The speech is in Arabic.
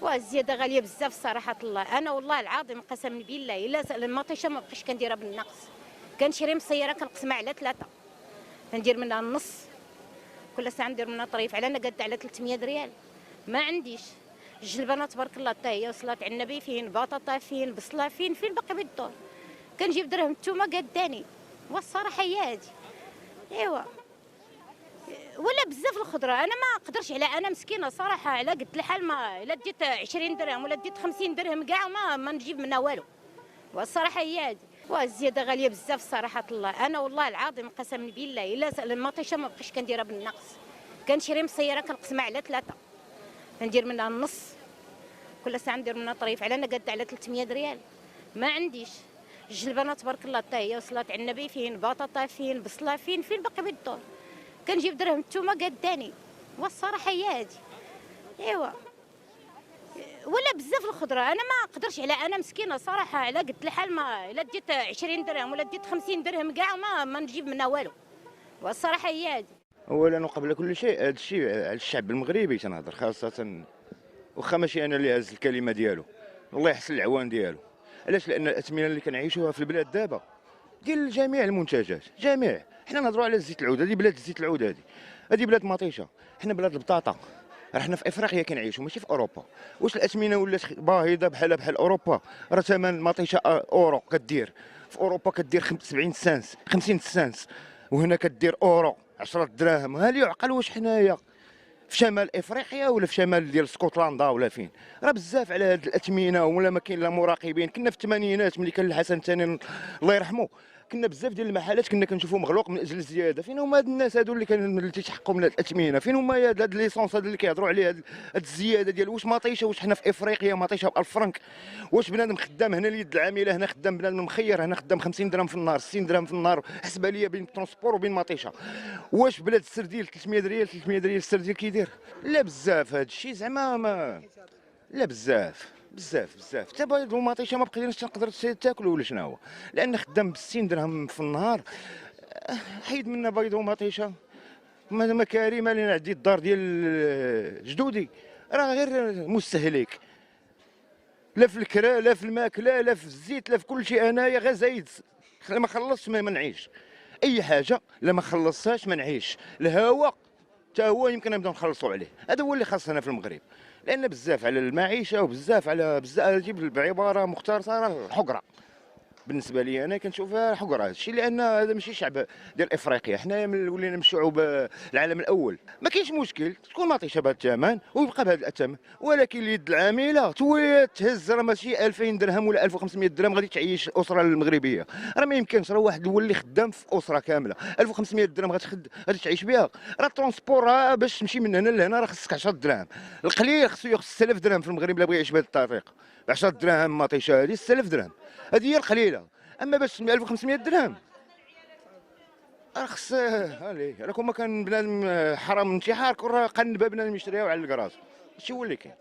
والزياده غاليه بزاف صراحه الله. انا والله العظيم قسما بالله الا المطيشه ما بقيتش كنديرها بالنقص. كنشري مسيره كنقسمها على 3، كندير منها النص، كل ساعه ندير منها طريف. على انا قد على 300 ريال ما عنديش. الجلبانه تبارك الله حتى هي وصلات على النبي، فين بطاطا، فين بصله، فين باقي بالدور. كنجيب درهم الثومه قداني، والصراحه هي هادي. ايوا ولا بزاف الخضره. انا ما نقدرش على، انا مسكينه صراحه على قد الحال. ما الا ديت 20 درهم ولا ديت 50 درهم كاع ما نجيب منها والو، والصراحه هي هادي. والزياده غاليه بزاف صراحه الله. انا والله العظيم قسما بالله الا المطيشه ما بقيتش كنديرها بالنقص. كنشري مسيره كنقسمها على 3، كندير منها النص، كل ساعه ندير منها طريف. على انا قد على 300 ريال ما عنديش. الجلبانه تبارك الله حتى هي وصلات على النبي، فين بطاطا، فين بصله، فين باقي بالدور. كنجيب درهم الثومه قداني، والصراحه هي هادي. ايوا ولا بزاف الخضره. انا ما نقدرش على، انا مسكينه صراحه على قد الحال. ما الا ديت 20 درهم ولا ديت 50 درهم كاع ما نجيب منها والو، والصراحه هي هادي. اولا وقبل كل شيء هذا الشيء على الشعب المغربي تنهضر خاصه، واخا ماشي انا اللي هز الكلمه ديالو، الله يحسن العوان ديالو. علاش؟ لان الاثمنه اللي كنعيشوها في البلاد دابا ديال جميع المنتجات، جميع. حنا نهضروا على الزيت العود، هذه بلاد الزيت العود، هذه بلاد مطيشه. حنا بلاد البطاطا، راه حنا في افريقيا كنعيشوا ماشي في اوروبا. واش الاثمنه ولات باهظه بحال اوروبا؟ راه ثمن المطيشه اورو كدير، في اوروبا كدير 70 سنس 50 سنس، وهنا كدير اورو 10 دراهم. هل يعقل؟ واش حنايا في شمال افريقيا ولا في شمال ديال اسكتلندا ولا فين؟ راه بزاف على هاد الاثمنه، ولا ما كاين لا مراقبين. كنا في الثمانينات ملي كان الحسن الثاني الله يرحمه، كنا بزاف ديال المحلات كنا كنشوفوا مغلوق من اجل الزياده. فين هما هاد الناس هادو اللي تيتحققوا من هاد الاثمنه؟ فين هما هاد ليسونس هاد اللي كيهضروا عليه، هاد الزياده ديال واش مطيشه؟ واش حنا في افريقيا مطيشه ب 1000 فرنك؟ واش بنادم خدام هنا اليد العامله هنا خدام، بنادم مخير هنا خدام 50 درهم في النهار 60 درهم في النهار، حسبها ليا بين الترونسبور وبين مطيشه. واش بلاد السرديل 300 ريال 300 ريال السرديل كيدير؟ لا بزاف هاد الشيء زعما ما، لا بزاف حتى بيض ومطيشه ما بقيتيش تقدر تاكلوا ولا شنو هو، لان خدام ب 60 درهم في النهار. حيد منا بيض ومطيشه. مكارم اللي عندي الدار ديال جدودي راه غير مستهلك، لا في الكرا لا في الماكله لا في الزيت لا في كل شيء. انايا غير زايد، ما خلصتش ما نعيش. اي حاجه لا ما خلصتهاش ما نعيش. الهواء حتى هو يمكن نبداو نخلصوا عليه، هذا هو اللي خاصنا في المغرب. لان بزاف على المعيشه وبزاف على بزاف، نجيب بعباره مختصره الحقره. بالنسبه لي انا كنشوفها حقره هذا الشيء، لان هذا ماشي شعب ديال افريقيا. حنايا من ولينا من شعوب العالم الاول. ما كاينش مشكل تكون مطيشه بهذا الثمن ويبقى بهذا الثمن، ولكن اليد العامله تهز. راه ماشي 2000 درهم ولا 1500 درهم غادي تعيش الاسره المغربيه. راه ما يمكنش. راه واحد يولي خدام في اسره كامله 1500 درهم غادي تعيش بها. راه الترونسبور باش تمشي من هنا لهنا راه خصك 10 دراهم القليل، خصو ياخذ 6000 درهم في المغرب الا بغى يعيش بهذه الطريقه. ب 10 دراهم مطيشه هذه 6000 درهم، هذه هي القليله. اما باش 1500 درهم راه خص راكم ما كان بنادم حرام انتحار كون راه قنبه بنادم يشريها على الكراس. هادشي هو اللي كاين.